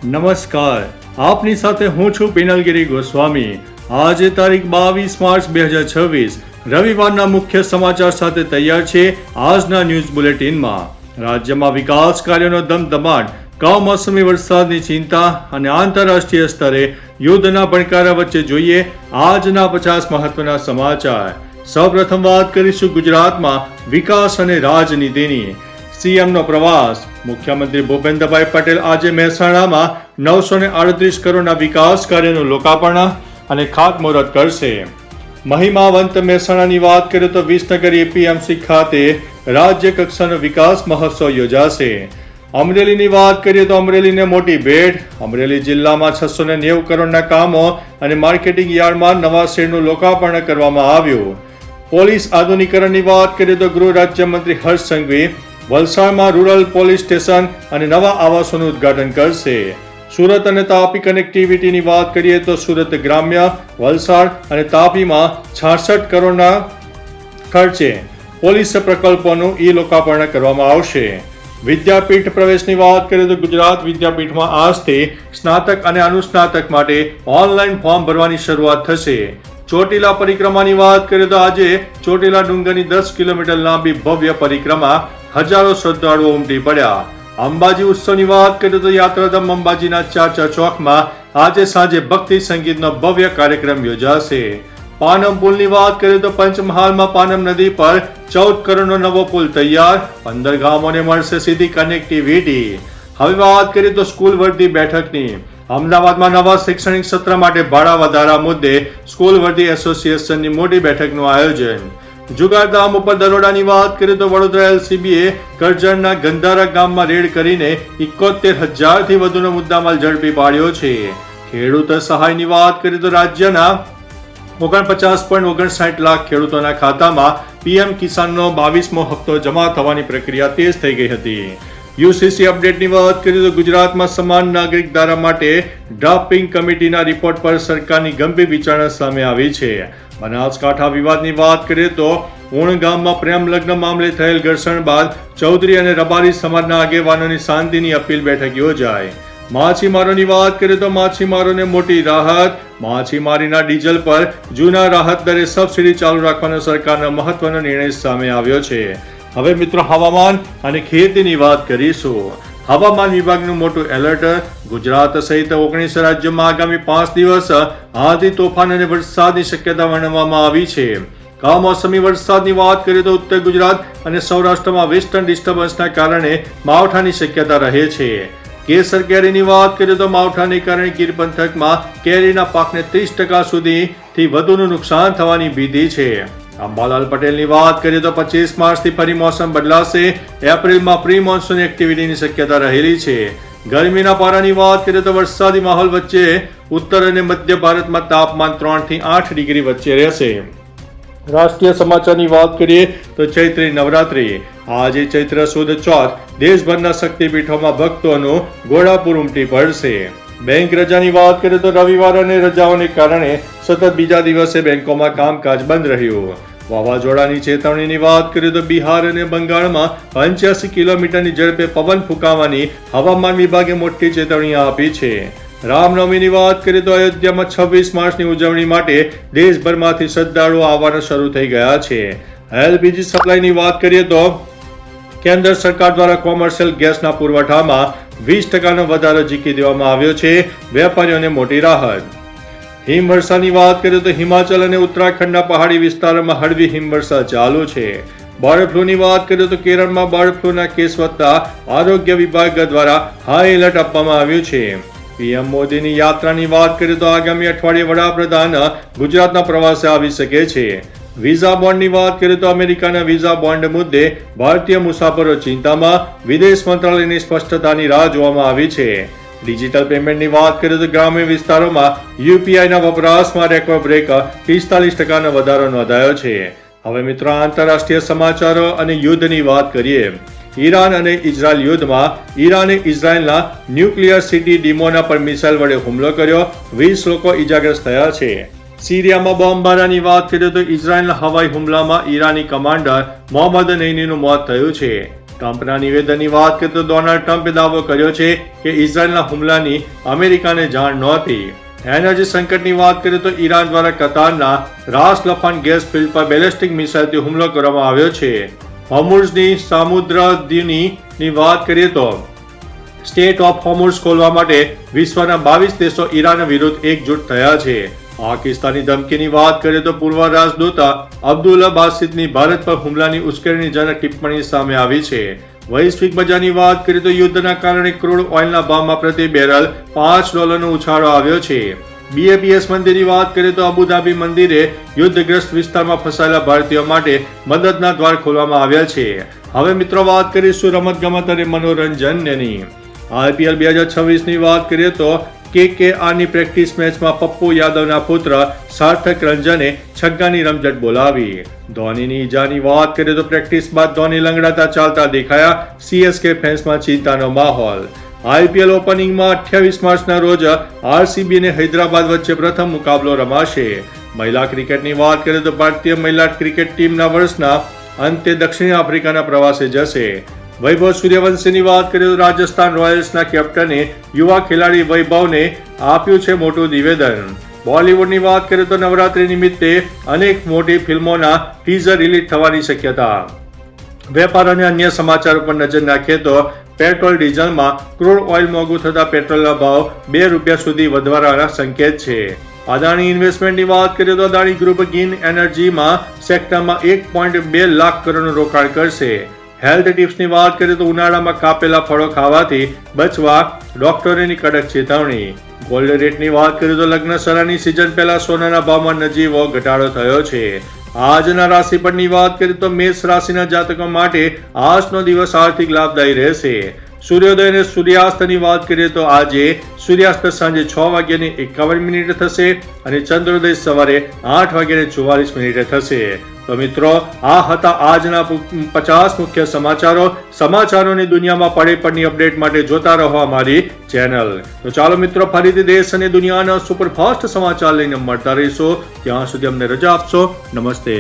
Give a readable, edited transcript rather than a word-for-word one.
નમસ્કાર, આપની સાથે હું છું પિનલગીરી ગોસ્વામી. આજે તારીખ 22 માર્ચ 2026 રવિવારના મુખ્ય સમાચાર સાથે તૈયાર છે આજના ન્યૂઝ બુલેટિનમાં. રાજ્યમાં વિકાસ કાર્યોનો ધમધમાટ, કમોસમી વરસાદની ચિંતા અને આંતરરાષ્ટ્રીય સ્તરે યુદ્ધના પડકારા વચ્ચે જોઈએ આજના 50 મહત્વના સમાચાર. સૌપ્રથમ વાત કરીશું ગુજરાતમાં વિકાસ અને રાજનીતિની. સીએમનો પ્રવાસ. મુખ્યમંત્રી ભૂપેન્દ્રભાઈ પટેલ આજે મહેસાણામાં 938 કરોડના વિકાસ કાર્યનું લોકાર્પણ અને ખાતમુહૂર્ત કરશે. મહિમાવંત મહેસાણાની વાત કરીએ તો વિસનગર એપીએમસી ખાતે રાજ્ય કક્ષાનો વિકાસ મહોત્સવ યોજાશે. અમરેલીની વાત કરીએ તો અમરેલીને મોટી ભેટ. અમરેલી જિલ્લામાં 690 કરોડના કામો અને માર્કેટિંગ યાર્ડમાં નવા શેડનું લોકાર્પણ કરવામાં આવ્યું. પોલીસ આધુનિકરણની વાત કરીએ તો ગૃહ રાજ્યમંત્રી હર્ષ સંઘવી વલસાડમાં રૂરલ પોલીસ સ્ટેશન અને નવા આવાસોનું ઉદ્ઘાટન કરશે. સુરત અને તાપી કનેક્ટિવિટીની વાત કરીએ તો સુરત ગ્રામ્ય, વલસાડ અને તાપીમાં 66 કરોડના ખર્ચે પોલીસ પ્રકલ્પોનું લોકાર્પણ કરવામાં આવશે. વિદ્યાપીઠ પ્રવેશની વાત કરીએ તો ગુજરાત વિદ્યાપીઠમાં આજથી સ્નાતક અને અનુસ્નાતક માટે ઓનલાઈન ફોર્મ ભરવાની શરૂઆત થશે. ચોટીલા પરિક્રમાની વાત કરીએ તો આજે ચોટીલા ડુંગરની 10 કિલોમીટર લાંબી ભવ્ય પરિક્રમા હજારો શ્રદ્ધાળુઓ ઉમટી પડ્યા. અંબાજી ઉત્સવની વાત કરીએ તો યાત્રાધામ અંબાજીના ચાચા ચોકમાં આજે સાંજે ભક્તિ સંગીતનો ભવ્ય કાર્યક્રમ યોજાશે. પાનમ પુલની વાત કરીએ તો પંચમહાલમાં પાનમ નદી પર 14 કરોડનો નવો પુલ તૈયાર. 15 ગામોને મળશે સીધી કનેક્ટિવિટી. હવે વાત કરીએ તો સ્કૂલ વર્દી બેઠકની. અમદાવાદમાં નવા શૈક્ષણિક સત્ર માટે ભાડા વધારા મુદ્દે સ્કૂલ વર્દી એસોસિએશનની મોટી બેઠકનું આયોજન. જુગારધામ ઉપર દરોડાની વાત કરીએ તો વડોદરા એલસીબીએ કરજણના ગંધારા ગામમાં રેડ કરીને 71,000થી વધુનો મુદ્દામાલ ઝડપી પાડ્યો છે. ખેડૂત સહાયની વાત કરીએ તો રાજ્યના 49.59 લાખ ખેડૂતોના ખાતામાં પીએમ કિસાનનો 22મો હપ્તો જમા થવાની પ્રક્રિયા તેજ થઈ ગઈ હતી. યુસીસી અપડેટની વાત કરીએ તો ગુજરાતમાં સમાન નાગરિક ધારા માટે ડ્રાફ્ટિંગ કમિટીના રિપોર્ટ પર સરકારની ગંભીર વિચારણા સામે આવી છે. બનાસકાંઠા વિવાદની વાત કરીએ તો ઉણ ગામમાં પ્રેમ લગ્ન મામલે થયેલ ઘર્ષણ બાદ ચૌધરી અને રબારી સમાજના આગેવાનોની શાંતિની અપીલ બેઠક યોજાઈ. માછીમારોની વાત કરીએ તો માછીમારોને મોટી રાહત. માછીમારીના ડીઝલ પર જૂના રાહત દરે સબસિડી ચાલુ રાખવાનો સરકારનો મહત્વનો નિર્ણય સામે આવ્યો છે. હવે મિત્રો હવામાન અને ખેતીની વાત કરીશું. હવામાન વિભાગનું મોટું એલર્ટ. ગુજરાત સહિત 19 રાજ્યોમાં આગામી 5 દિવસ આંધી, તોફાન અને વરસાદની શક્યતા વર્ણવવામાં આવી છે. કમોસમી વરસાદની વાત કરીએ તો ઉત્તર ગુજરાત અને સૌરાષ્ટ્રમાં વેસ્ટર્ન ડિસ્ટર્બન્સના કારણે માવઠાની શક્યતા રહે છે. કેસર કેરીની વાત કરીએ તો માવઠાને કારણે ગીર પંથકમાં કેરીના પાકને 30% સુધીથી વધુનું નુકસાન થવાની ભીતિ છે. અંબાલાલ પટેલની વાત કરીએ તો 25 માર્ચથી ફરી મોસમ બદલાશે. એપ્રિલમાં પ્રી મોન્સૂન એક્ટિવિટીની શક્યતા રહેલી છે. ગરમીના પારાની વાત કરીએ તો વરસાદી માહોલ વચ્ચે ઉત્તર અને મધ્ય ભારતમાં તાપમાન 3 થી 8 ડિગ્રી વચ્ચે રહેશે. રાષ્ટ્રીય સમાચારની વાત કરીએ તો ચૈત્રી નવરાત્રી. આજે ચૈત્ર સુદ ચોથ. દેશભરના શક્તિપીઠોમાં ભક્તોનું ઘોડાપુર ઉમટી પડશે. બેંક રજાની વાત કરીએ તો રવિવાર અને રજાઓને કારણે સતત બીજા દિવસે બેંકોમાં કામકાજ બંધ રહ્યું. વાવાઝોડાની ચેતવણીની વાત કરીએ તો બિહાર અને બંગાળમાં 85 કિલોમીટરની ઝડપે પવન ફૂંકાવાની હવામાન વિભાગે મોટી ચેતવણી આપી છે. રામનવમીની વાત કરીએ તો અયોધ્યામાં 26 માર્ચની ઉજવણી માટે દેશભરમાંથી શ્રદ્ધાળુઓ આવવાના શરૂ થઈ ગયા છે. એલપીજી સપ્લાયની વાત કરીએ તો કેન્દ્ર સરકાર દ્વારા કોમર્શિયલ ગેસના પુરવઠામાં 20% વધારો ઝીકી દેવામાં આવ્યો છે. વેપારીઓને મોટી રાહત. હિમવર્ષાની વાત કરીએ તો હિમાચલ અને ઉત્તરાખંડના પહાડી વિસ્તારોમાં હળવી હિમવર્ષા ચાલુ છે. બર્ડ ફ્લૂની વાત કરીએ તો કેરળમાં બર્ડ ફ્લૂના કેસ વધતા આરોગ્ય વિભાગ દ્વારા હાઈ એલર્ટ આપવામાં આવ્યું છે. પીએમ મોદીની યાત્રાની વાત કરીએ તો આગામી અઠવાડિયે વડાપ્રધાન ગુજરાતના પ્રવાસે આવી શકે છે. વિઝા બોન્ડની વાત કરીએ તો અમેરિકાના વિઝા બોન્ડ મુદ્દે ભારતીય મુસાફરો ચિંતામાં. વિદેશ મંત્રાલયની સ્પષ્ટતાની રાહ જોવામાં આવી છે. ડિજિટલ પેમેન્ટની વાત કરીએ તો ગ્રામ્ય વિસ્તારોમાં યુપીઆઈના વપરાશમાં રેકોર્ડ બ્રેક 45% વધારો નોંધાયો છે. હવે મિત્રો આંતરરાષ્ટ્રીય સમાચારો અને યુદ્ધની વાત કરીએ. ઈરાન અને ઇઝરાયલ યુદ્ધમાં ઈરાને ઇઝરાયલના ન્યુક્લિયર સિટી ડિમોના પર મિસાઇલ વડે હુમલો કર્યો. 20 લોકો ઈજાગ્રસ્ત થયા છે. સિરિયામાં બોમ્બમારાની વાત કરીએ તો ઇઝરાયલના હવાઈ હુમલામાં ઈરાની કમાન્ડર મોહમ્મદ નૈનીનું મોત થયું છે. ટ્રમ્પના નિવેદનની વાત કરીએ તો ડોનાલ્ડ ટ્રમ્પે દાવો કર્યો છે કે ઇઝરાયલના હુમલાની અમેરિકાને જાણ નહોતી. એનર્જી સંકટની વાત કરીએ તો ઈરાન દ્વારા કતારના રાસ લફાન ગેસ ફિલ્ડ પર બેલિસ્ટિક મિસાઇલથી હુમલો કરવામાં આવ્યો છે. હોર્મુઝની સામુદ્રધુનીની વાત કરીએ તો સ્ટેટ ઓફ હોર્મુઝ ખોલવા માટે વિશ્વના 22 દેશો ઈરાન વિરુદ્ધ એકજૂટ થયા છે. પાકિસ્તાની ધમકીની વાત કરીએ તો પૂર્વ રાજદૂત અબ્દુલ્લા બાસિતની ભારત પર હુમલાની ઉશ્કેરણીજનક ટિપ્પણી સામે આવી છે. વૈશ્વિક બજારની વાત કરીએ તો યુદ્ધના કારણે ક્રૂડ ઓઇલના ભાવમાં પ્રતિ બેરલ $5નો ઉછાળો આવ્યો છે. BAPS મંદિરની વાત કરીએ તો અબુધાબી મંદિરે યુદ્ધગ્રસ્ત વિસ્તારમાં ફસાયેલા ભારતીયો માટે મદદના દ્વાર ખોલવામાં આવ્યા છે. હવે મિત્રો વાત કરીશું રમતગમત અને મનોરંજનની. IPL 2026ની વાત કરીએ તો KKRની પ્રેક્ટિસ મેચમાં પપ્પુ યાદવના પુત્ર સાર્થક રંજને છગ્ગાની રમઝટ બોલાવી. ધોનીની ઈજાની વાત કરીએ તો પ્રેક્ટિસ બાદ ધોની લંગડાતા ચાલતા દેખાયા. CSK ફેન્સમાં ચિંતાનો માહોલ. IPL ઓપનિંગમાં 28 માર્ચના રોજ RCB અને હૈદરાબાદ વચ્ચે પ્રથમ મુકાબલો રમાશે. મહિલા ક્રિકેટની વાત કરીએ તો ભારતીય મહિલા ક્રિકેટ ટીમના વર્ષના અંતે દક્ષિણ આફ્રિકાના પ્રવાસે જશે. વૈભવ સૂર્યવંશીની વાત કરીએ તો રાજસ્થાન રોયલ્સના કેપ્ટને યુવા ખેલાડી વૈભવને આપ્યું છે મોટું નિવેદન. બોલિવૂડની વાત કરીએ તો નવરાત્રી નિમિત્તે અનેક મોટી ફિલ્મોના ટીઝર રિલીઝ થવાની શક્યતા. વેપાર અને અન્ય સમાચારો પર નજર નાખીએ તો પેટ્રોલ ડીઝલમાં ક્રૂડ ઓઇલ મોંઘું થતા પેટ્રોલના ભાવ ₹2 સુધી વધવાના સંકેત છે. અદાણી ઇન્વેસ્ટમેન્ટની વાત કરીએ તો અદાણી ગ્રુપ ગ્રીન એનર્જીમાં સેક્ટરમાં 1.2 લાખ કરોડનું રોકાણ કરશે. હેલ્થ ટિપ્સની વાત કરીએ તો ઉનાળામાં કાપેલા ફળો ખાવાથી બચવા ડોક્ટરોની કડક ચેતવણી. ગોલ્ડ રેટની વાત કરીએ તો લગ્ન સરાની સિઝન પહેલા સોનાના ભાવમાં નજીવો ઘટાડો થયો છે. આજના રાશિફળની વાત કરીએ તો મેષ રાશિના જાતકો માટે આજનો દિવસ આર્થિક લાભદાયી રહેશે. સૂર્યોદય અને સૂર્યાસ્તની વાત કરીએ તો આજે સૂર્યાસ્ત સાંજે 6:51 થશે અને ચંદ્રોદય સવારે 8:44 થશે. તો મિત્રો આ હતા આજના 50 મુખ્ય સમાચારોની દુનિયામાં પડે પડની અપડેટ માટે જોતા રહો અમારી ચેનલ. તો ચાલો મિત્રો ફરીથી દેશ અને દુનિયાના સુપરફાસ્ટ સમાચાર લઈને મળતા રહીશું. ત્યાં સુધી અમને રજા આપશો. નમસ્તે.